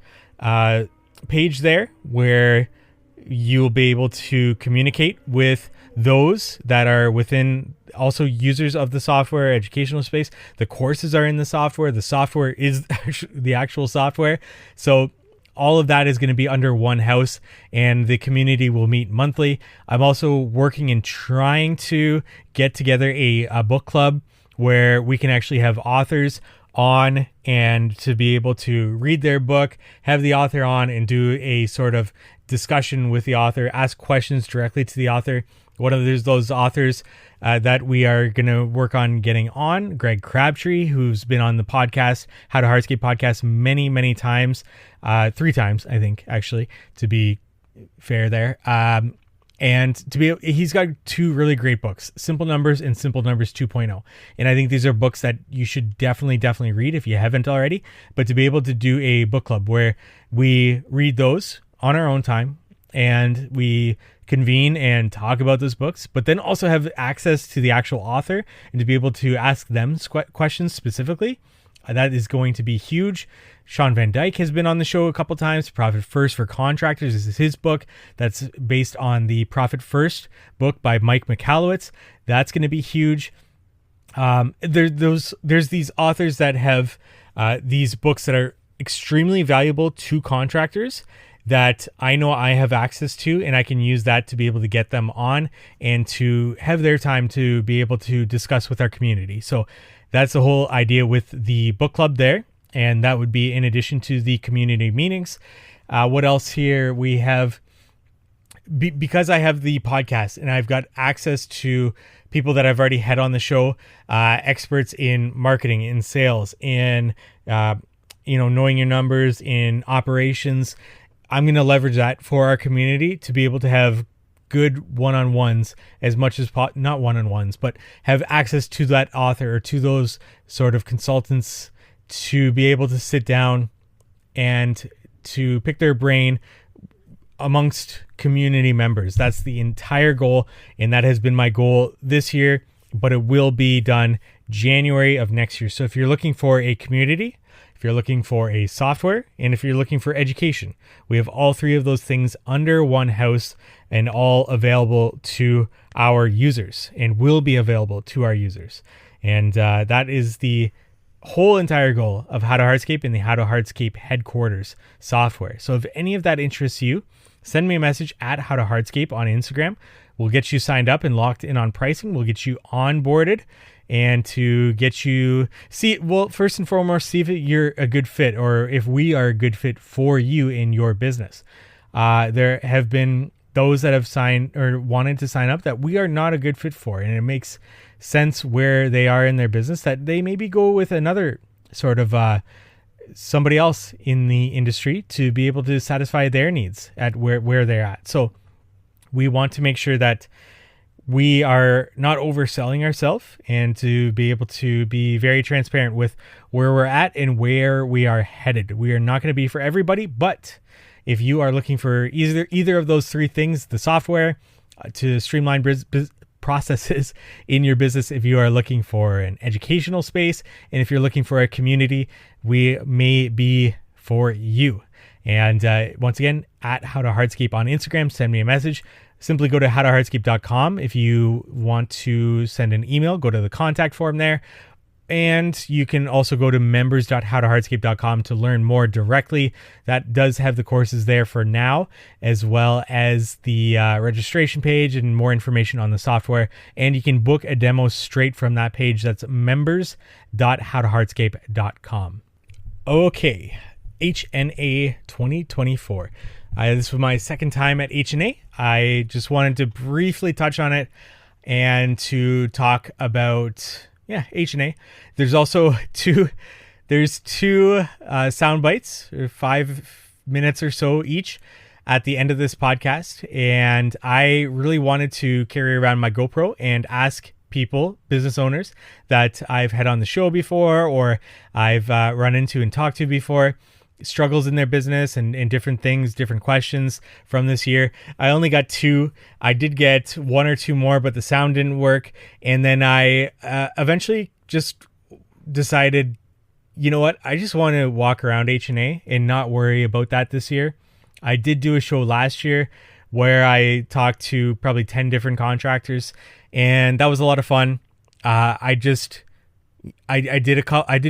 page there where you'll be able to communicate with those that are within also users of the software, educational space. The courses are in the software. The software is the actual software. So all of that is going to be under one house, and the community will meet monthly. I'm also working and trying to get together a book club where we can actually have authors on and to be able to read their book, have the author on and do a sort of discussion with the author, ask questions directly to the author. One of those authors that we are going to work on getting on, Greg Crabtree, who's been on the podcast, How to Hardscape podcast, many, many times, 3 times, I think, actually, to be fair there. And he's got 2 really great books, Simple Numbers and Simple Numbers 2.0. And I think these are books that you should definitely read if you haven't already. But to be able to do a book club where we read those on our own time and we convene and talk about those books, but then also have access to the actual author and to be able to ask them questions specifically, that is going to be huge. Sean Van Dyke has been on the show a couple times. Profit First for Contractors is his book. That's based on the Profit First book by Mike Michalowicz. That's going to be huge. There's these authors that have these books that are extremely valuable to contractors that I know I have access to, and I can use that to be able to get them on and to have their time to be able to discuss with our community. So that's the whole idea with the book club there. And that would be in addition to the community meetings. What else here? We have, because I have the podcast and I've got access to people that I've already had on the show, experts in marketing, in sales, in, knowing your numbers, in operations. I'm going to leverage that for our community to be able to have good one-on-ones as much as not one-on-ones, but have access to that author or to those sort of consultants to be able to sit down and to pick their brain amongst community members. That's the entire goal, and that has been my goal this year, but it will be done January of next year. So if you're looking for a community, if you're looking for a software, and if you're looking for education, we have all 3 of those things under one house and all available to our users and will be available to our users. And that is the whole entire goal of How to Hardscape and the How to Hardscape headquarters software. So if any of that interests you, send me a message at How to Hardscape on Instagram. We'll get you signed up and locked in on pricing. We'll get you onboarded and to get you first and foremost, see if you're a good fit or if we are a good fit for you in your business. There have been those that have signed or wanted to sign up that we are not a good fit for, and it makes sense where they are in their business that they maybe go with another sort of somebody else in the industry to be able to satisfy their needs at where they're at. So we want to make sure that we are not overselling ourselves and to be able to be very transparent with where we're at and where we are headed. We are not going to be for everybody, but if you are looking for either of those 3 things, the software to streamline processes in your business, if you are looking for an educational space, and if you're looking for a community, we may be for you. And once again, at How to Hardscape on Instagram, send me a message. Simply go to howtohardscape.com. If you want to send an email, go to the contact form there. And you can also go to members.howtohardscape.com to learn more directly. That does have the courses there for now, as well as the registration page and more information on the software. And you can book a demo straight from that page. That's members.howtohardscape.com. Okay, HNA 2024. This was my second time at HNA. I just wanted to briefly touch on it and to talk about HNA. There's also two sound bites, 5 minutes or so each at the end of this podcast. And I really wanted to carry around my GoPro and ask people, business owners that I've had on the show before or I've run into and talked to before, struggles in their business and different things, different questions from this year. I only got 2. I did get 1 or 2 more, but the sound didn't work. And then I eventually just decided, you know what? I just want to walk around HNA and not worry about that this year. I did do a show last year where I talked to probably 10 different contractors, and that was a lot of fun. I did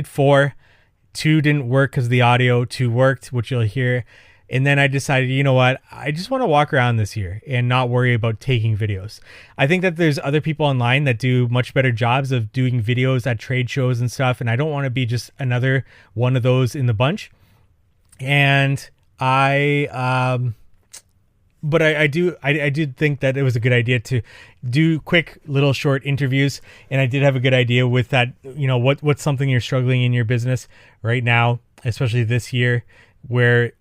4. 2 didn't work because the audio. 2 worked, which you'll hear And then I decided, you know what, I just want to walk around this year and not worry about taking videos. I think that there's other people online that do much better jobs of doing videos at trade shows and stuff, and I don't want to be just another one of those in the bunch. And I did think that it was a good idea to do quick little short interviews, and I did have a good idea with that. You know, what's something you're struggling in your business right now, especially this year, where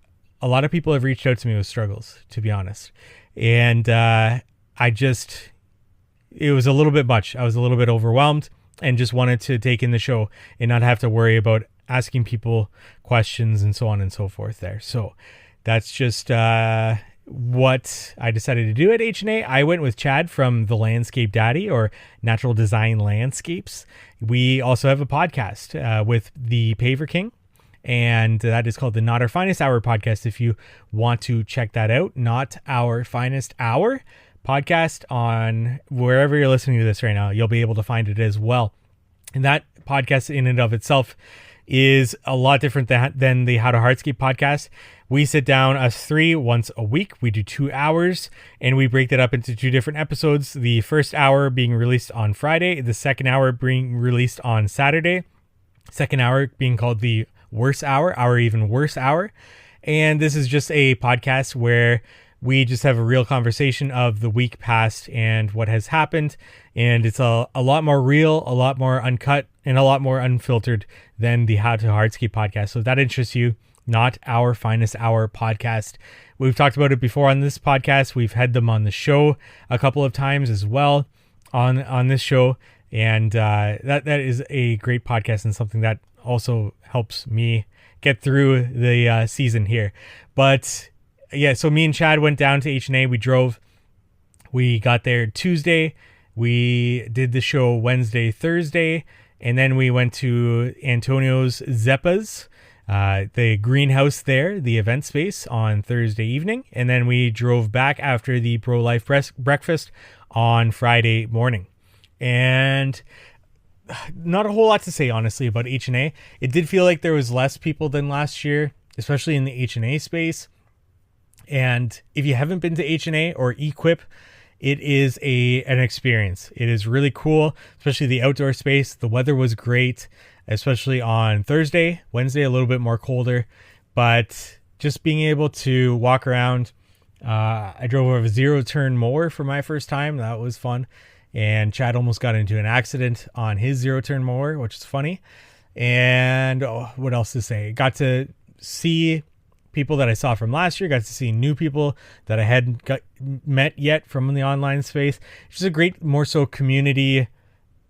a lot of people have reached out to me with struggles, to be honest. And it was a little bit much. I was a little bit overwhelmed and just wanted to take in the show and not have to worry about asking people questions and so on and so forth there. So that's just what I decided to do at HNA. I went with Chad from The Landscape Daddy, or Natural Design Landscapes. We also have a podcast with the Paver King, and that is called the Not Our Finest Hour podcast. If you want to check that out, Not Our Finest Hour podcast on wherever you're listening to this right now, you'll be able to find it as well. And that podcast in and of itself is a lot different than the How to Hardscape podcast. We sit down, us three, once a week. We do 2 hours, and we break that up into 2 different episodes. The first hour being released on Friday, the second hour being released on Saturday. Second hour being called the Worse Hour, Our Even Worse Hour. And this is just a podcast where we just have a real conversation of the week past and what has happened. And it's a lot more real, a lot more uncut, and a lot more unfiltered than the How to Hardscape podcast. So if that interests you, Not Our Finest Hour podcast. We've talked about it before on this podcast. We've had them on the show a couple of times as well on this show. And that is a great podcast and something that also helps me get through the season here. But yeah, so me and Chad went down to HNA. We drove. We got there Tuesday. We did the show Wednesday, Thursday, and then we went to Antonio's Zeppa's, the greenhouse there, the event space, on Thursday evening. And then we drove back after the pro-life breakfast on Friday morning. And not a whole lot to say, honestly, about HNA. It did feel like there was less people than last year, especially in the HNA space. And if you haven't been to HNA or Equip, it is an experience. It is really cool, especially the outdoor space. The weather was great, especially on Thursday. Wednesday, a little bit more colder. But just being able to walk around. I drove a zero-turn mower for my first time. That was fun. And Chad almost got into an accident on his zero-turn mower, which is funny. And what else to say? Got to see people that I saw from last year, got to see new people that I hadn't met yet from the online space. It's just a great, more so community,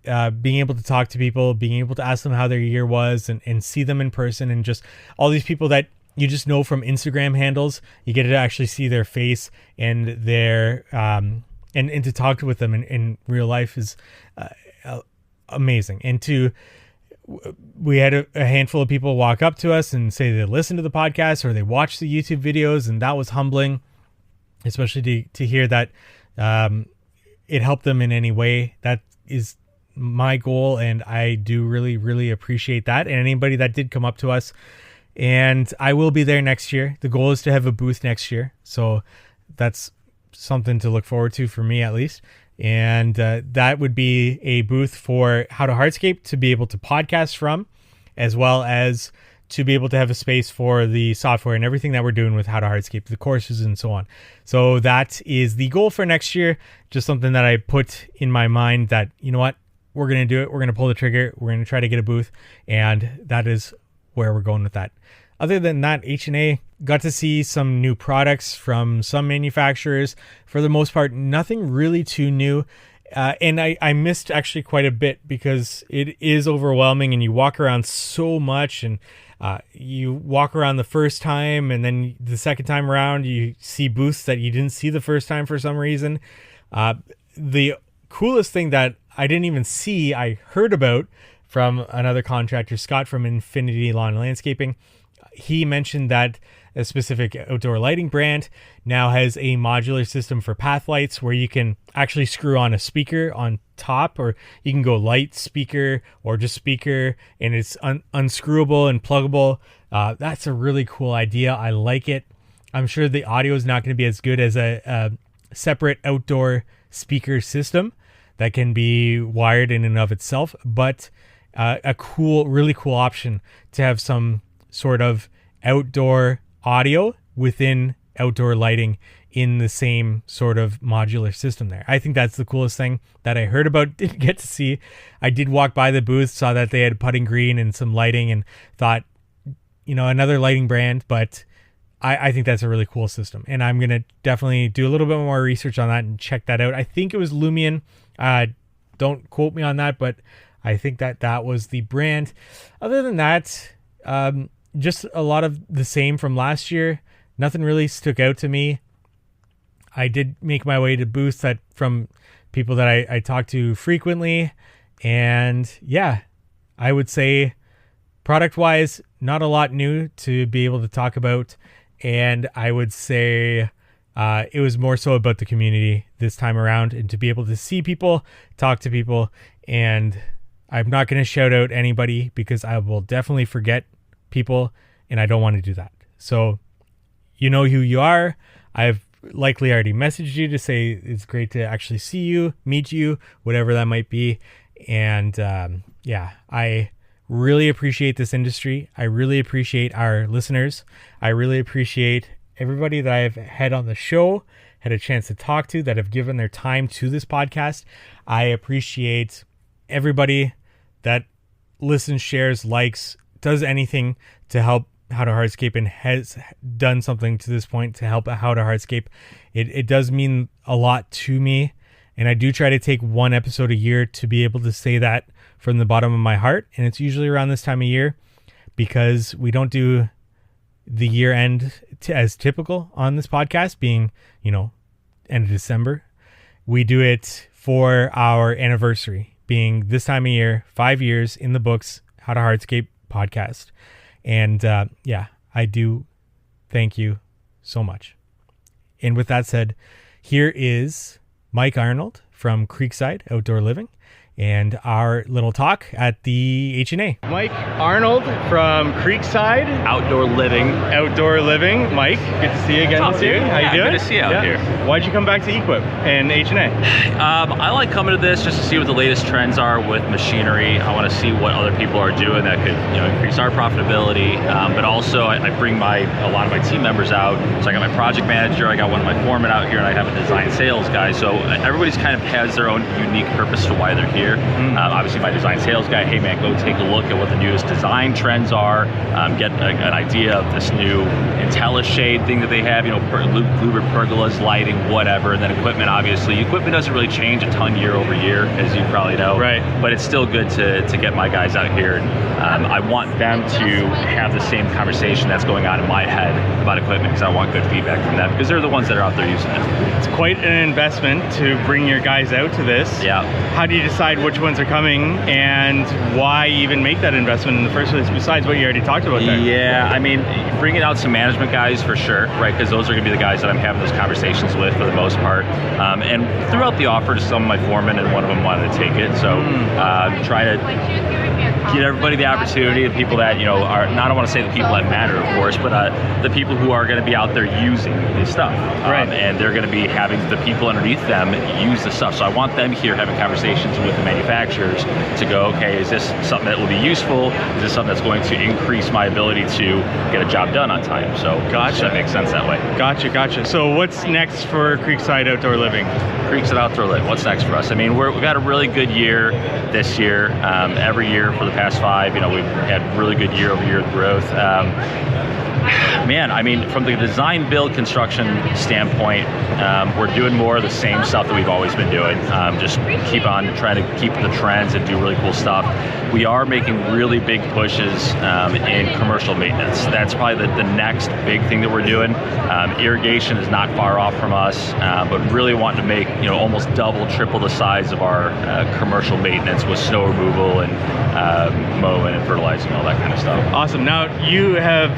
being able to talk to people, being able to ask them how their year was and see them in person, and just all these people that you just know from Instagram handles. You get to actually see their face and their and to talk with them in real life is amazing. And we had a handful of people walk up to us and say they listen to the podcast or they watch the YouTube videos, and that was humbling, especially to hear that it helped them in any way. That is my goal, and I do really, really appreciate that. And anybody that did come up to us, and I will be there next year. The goal is to have a booth next year, so that's something to look forward to for me, at least. And that would be a booth for How to Hardscape to be able to podcast from, as well as to be able to have a space for the software and everything that we're doing with How to Hardscape, the courses and so on. So that is the goal for next year. Just something that I put in my mind that, you know what, we're going to do it. We're going to pull the trigger. We're going to try to get a booth. And that is where we're going with that. Other than that, HNA got to see some new products from some manufacturers. For the most part, nothing really too new. And I missed actually quite a bit because it is overwhelming and you walk around so much, and you walk around the first time and then the second time around you see booths that you didn't see the first time for some reason. The coolest thing that I didn't even see, I heard about from another contractor, Scott from Infinity Lawn and Landscaping. He mentioned that a specific outdoor lighting brand now has a modular system for path lights where you can actually screw on a speaker on top, or you can go light, speaker, or just speaker, and it's unscrewable and pluggable. That's a really cool idea. I like it. I'm sure the audio is not going to be as good as a separate outdoor speaker system that can be wired in and of itself, but a really cool option to have some sort of outdoor audio within outdoor lighting in the same sort of modular system there. I think that's the coolest thing that I heard about, didn't get to see. I did walk by the booth, saw that they had putting green and some lighting, and thought, another lighting brand, but I think that's a really cool system. And I'm going to definitely do a little bit more research on that and check that out. I think it was Lumion. Don't quote me on that, but I think that was the brand. Other than that, just a lot of the same from last year. Nothing really stuck out to me. I did make my way to booths from people that I talk to frequently. And yeah, I would say product-wise, not a lot new to be able to talk about. And I would say it was more so about the community this time around, and to be able to see people, talk to people. And I'm not going to shout out anybody because I will definitely forget people, and I don't want to do that. So you know who you are. I've likely already messaged you to say it's great to actually see you, meet you, whatever that might be. And I really appreciate this industry. I really appreciate our listeners. I really appreciate everybody that I've had on the show, had a chance to talk to, that have given their time to this podcast. I appreciate everybody that listens, shares, likes, does anything to help How to Hardscape, and has done something to this point to help How to Hardscape. It does mean a lot to me, and I do try to take one episode a year to be able to say that from the bottom of my heart. And it's usually around this time of year, because we don't do the year end as typical on this podcast, being end of December. We do it for our anniversary, being this time of year, 5 years in the books, How to Hardscape podcast. And I do thank you so much. And with that said, here is Mike Arnold from Creekside Outdoor Living and our little talk at the HNA. Mike Arnold from Creekside Outdoor Living. Mike, good to see you again this year. How you doing? Good to see you out here. Why'd you come back to Equip and HNA? I like coming to this just to see what the latest trends are with machinery. I want to see what other people are doing that could increase our profitability. But also I bring a lot of my team members out. So I got my project manager, I got one of my foremen out here, and I have a design sales guy. So everybody's kind of has their own unique purpose to why they're here. Obviously my design sales guy, hey man, go take a look at what the newest design trends are, get an idea of this new IntelliShade thing that they have, louvered pergolas, lighting, whatever. And then equipment, obviously. Equipment doesn't really change a ton year over year, as you probably know. Right. But it's still good to get my guys out here. And I want them to have the same conversation that's going on in my head about equipment, because I want good feedback from them, because they're the ones that are out there using it. It's quite an investment to bring your guys out to this. Yeah. How do you decide which ones are coming, and why even make that investment in the first place, besides what you already talked about there? Yeah, I mean, bringing out some management guys for sure, right? Because those are going to be the guys that I'm having those conversations with for the most part. And throughout the offer to some of my foremen, and one of them wanted to take it. So try to get everybody the opportunity, the people that, are, not I want to say the people that matter, of course, but the people who are going to be out there using this stuff. Right. And they're going to be having the people underneath them use the stuff. So I want them here having conversations with the manufacturers to go, okay, is this something that will be useful? Is this something that's going to increase my ability to get a job done on time? So Gotcha. That makes sense that way. Gotcha. So what's next for Creekside Outdoor Living? Creekside Outdoor Living, what's next for us? I mean, we've had a really good year this year. Every year for the past 5, we've had really good year-over-year growth. Man, I mean, from the design, build, construction standpoint, we're doing more of the same stuff that we've always been doing. Just keep on trying to keep the trends and do really cool stuff. We are making really big pushes in commercial maintenance. That's probably the next big thing that we're doing. Irrigation is not far off from us, but really wanting to make almost double, triple the size of our commercial maintenance with snow removal and mowing and fertilizing, all that kind of stuff. Awesome. Now you have,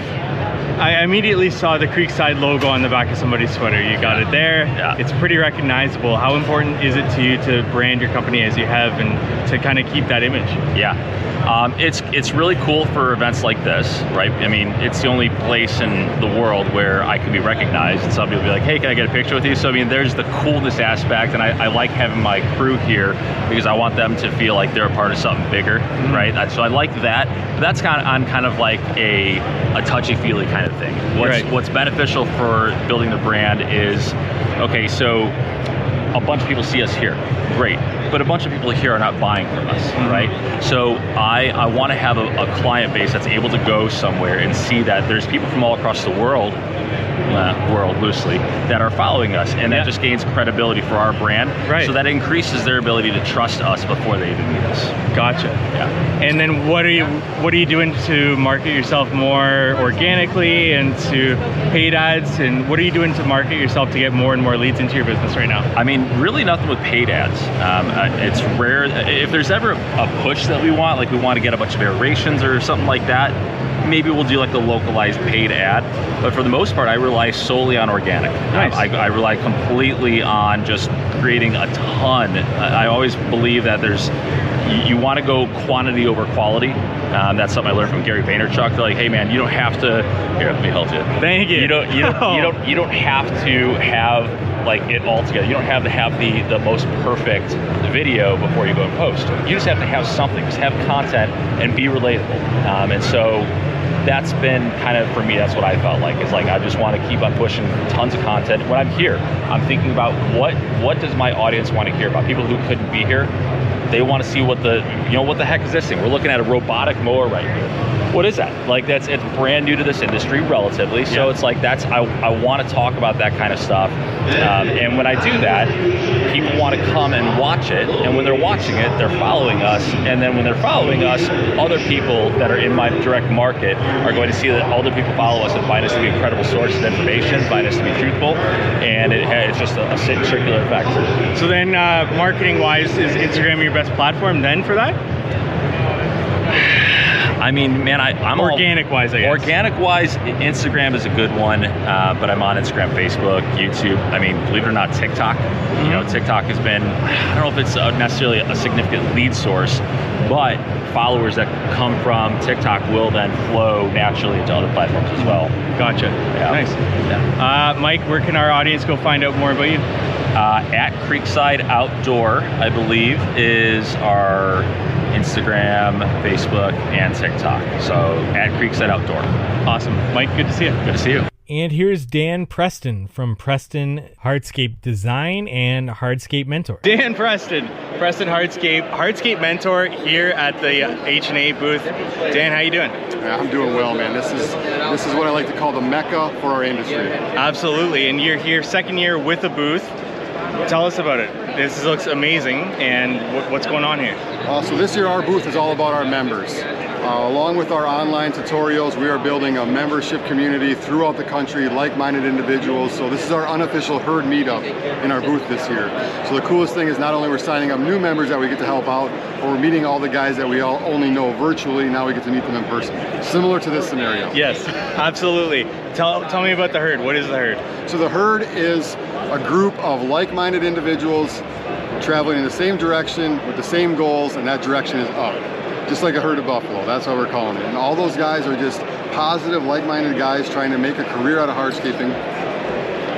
I immediately saw the Creekside logo on the back of somebody's sweater. You got it there. Yeah. It's pretty recognizable. How important is it to you to brand your company as you have and to kind of keep that image? Yeah. It's really cool for events like this, right? I mean, it's the only place in the world where I can be recognized, and somebody will be like, hey, can I get a picture with you? So I mean, there's the coolness aspect, and I like having my crew here because I want them to feel like they're a part of something bigger, right? So I like that. But that's kind of like a touchy-feely kind of thing. What's beneficial for building the brand is, okay, so a bunch of people see us here, great, but a bunch of people here are not buying from us, right? So I want to have a client base that's able to go somewhere and see that there's people from all across the world loosely, that are following us, and that just gains credibility for our brand, so that increases their ability to trust us before they even meet us. Gotcha. Yeah. And then what are you doing to market yourself more organically and to paid ads, and what are you doing to market yourself to get more and more leads into your business right now? I mean, really nothing with paid ads. It's rare. If there's ever a push that we want, like we want to get a bunch of aerations or something like that, maybe we'll do like a localized paid ad. But for the most part, I rely solely on organic. Nice. I rely completely on just creating a ton. I always believe that you want to go quantity over quality. That's something I learned from Gary Vaynerchuk. They're like, hey man, you don't have to. Here, let me help you. Thank you. You don't have to have like it all together. You don't have to have the most perfect video before you go and post. You just have to have something. Just have content and be relatable. And so that's been kind of, for me, that's what I felt like. It's like I just want to keep on pushing tons of content. When I'm here, I'm thinking about what does my audience want to hear about? People who couldn't be here, they want to see what the heck is this thing? We're looking at a robotic mower right here. What is that? Like it's brand new to this industry relatively. So it's like I want to talk about that kind of stuff. And when I do that, people want to come and watch it. And when they're watching it, they're following us. And then when they're following us, other people that are in my direct market are going to see that other people follow us and find us to be incredible sources of information, find us to be truthful. And it's just a circular effect. So then marketing wise, is Instagram your best platform then for that? I mean, man, I'm organic-wise, I guess. Organic-wise, Instagram is a good one, but I'm on Instagram, Facebook, YouTube. I mean, believe it or not, TikTok. You know, TikTok has been, I don't know if it's necessarily a significant lead source, but followers that come from TikTok will then flow naturally into other platforms as well. Gotcha. Yeah. Nice. Yeah. Mike, where can our audience go find out more about you? At Creekside Outdoor, I believe, is our Instagram, Facebook, and TikTok. So at Creekside Outdoor. Awesome. Mike, good to see you. Good to see you. And here's Dan Preston from Preston Hardscape Design and Hardscape Mentor. Dan Preston Hardscape Mentor here at the HNA booth. Dan, how you doing? I'm doing well, man. This is what I like to call the mecca for our industry. Absolutely. And you're here second year with a booth. Tell us about it. This looks amazing, and what's going on here? So this year our booth is all about our members. Along with our online tutorials, we are building a membership community throughout the country, like-minded individuals. So this is our unofficial herd meetup in our booth this year. So the coolest thing is not only we're signing up new members that we get to help out, but we're meeting all the guys that we all only know virtually. Now we get to meet them in person. Similar to this scenario. Yes, absolutely. Tell me about the herd. What is the herd? So the herd is a group of like-minded individuals traveling in the same direction with the same goals, and that direction is up. Just like a herd of buffalo, that's how we're calling it. And all those guys are just positive, like-minded guys trying to make a career out of hardscaping.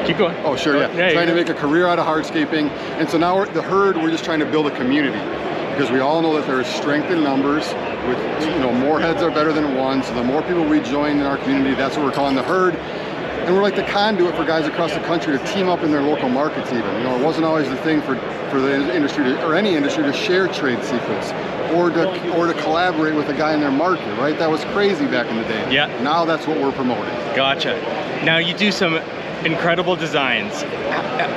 Keep going. Oh, sure, yeah. Trying to make a career out of hardscaping. And so now the herd, we're just trying to build a community, because we all know that there is strength in numbers. With, more heads are better than one. So the more people we join in our community, that's what we're calling the herd. And we're like the conduit for guys across the country to team up in their local markets even. It wasn't always the thing for the industry or any industry to share trade secrets or to collaborate with a guy in their market, right? That was crazy back in the day. Yeah. Now that's what we're promoting. Gotcha. Now you do some incredible designs.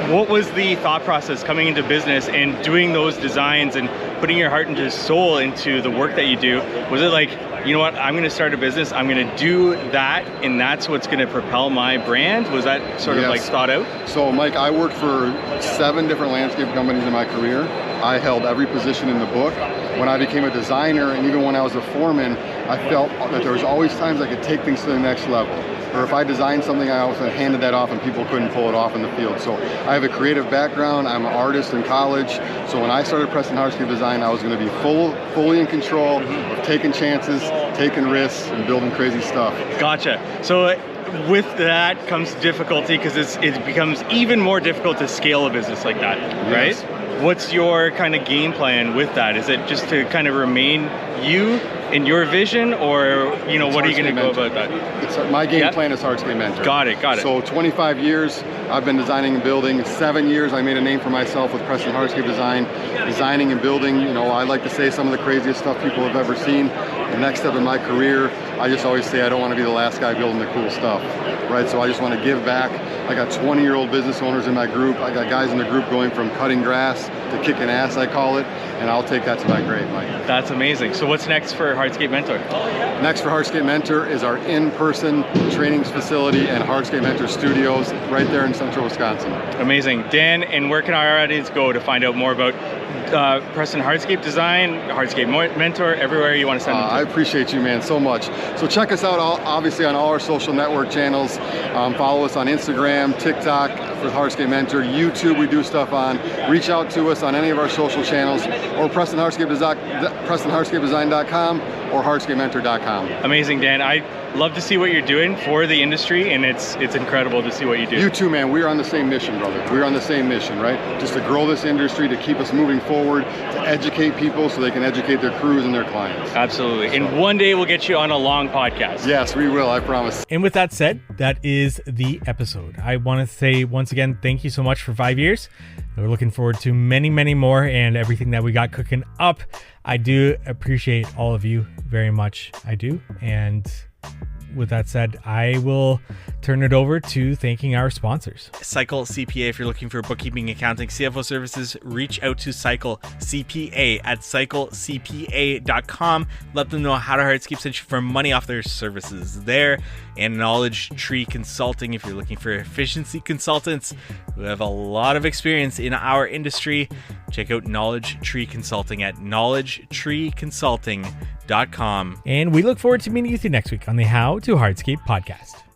What was the thought process coming into business and doing those designs and putting your heart and soul into the work that you do? Was it like, you know what, I'm going to start a business, I'm going to do that, and that's what's going to propel my brand? Was that sort of like thought out? So Mike, I worked for 7 different landscape companies in my career. I held every position in the book. When I became a designer, and even when I was a foreman, I felt that there was always times I could take things to the next level. or if I designed something, I often handed that off and people couldn't pull it off in the field. So I have a creative background. I'm an artist in college. So when I started Preston Hardscape Design, I was going to be fully in control of taking chances, taking risks, and building crazy stuff. Gotcha. So with that comes difficulty, because it becomes even more difficult to scale a business like that, right? Yes. What's your kind of game plan with that? Is it just to kind of remain you in your vision, or what are you going to go about that? My game plan is Hardscape Mentor. Got it. So 25 years I've been designing and building. 7 years I made a name for myself with Preston Hardscape Design, designing and building. I like to say some of the craziest stuff people have ever seen. The next step in my career, I just always say I don't want to be the last guy building the cool stuff, right? So I just want to give back. I got 20-year-old business owners in my group. I got guys in the group going from cutting grass to kicking ass, I call it, and I'll take that to my grave, Mike. That's amazing. So what's next for Hardscape Mentor? Next for Hardscape Mentor is our in-person trainings facility and Hardscape Mentor Studios right there in central Wisconsin. Amazing. Dan, and where can our audience go to find out more about Preston Hardscape Design, Hardscape Mentor, everywhere you want to send them to? I appreciate you, man, so much. So check us out, obviously, on all our social network channels. Follow us on Instagram, TikTok for Hardscape Mentor, YouTube we do stuff on. Reach out to us on any of our social channels, or PrestonHardscapeDesign.com or HardscapeMentor.com. Amazing, Dan. I love to see what you're doing for the industry, and it's incredible to see what you do. You too, man. We're on the same mission, brother. We're on the same mission, right? Just to grow this industry, to keep us moving forward, to educate people so they can educate their crews and their clients. Absolutely. And one day we'll get you on a long podcast. Yes, we will. I promise. And with that said, that is the episode. I want to say once again, thank you so much for 5 years. We're looking forward to many, many more, and everything that we got cooking up. I do appreciate all of you very much. I do. And with that said, I will turn it over to thanking our sponsors. Cycle CPA. If you're looking for bookkeeping, accounting, CFO services, reach out to Cycle CPA at cyclecpa.com. Let them know how to Hardscape sent you for money off their services there. And Knowledge Tree Consulting. If you're looking for efficiency consultants who have a lot of experience in our industry, check out Knowledge Tree Consulting at knowledgetreeconsulting.com. And we look forward to meeting with you next week on the How to Hardscape podcast.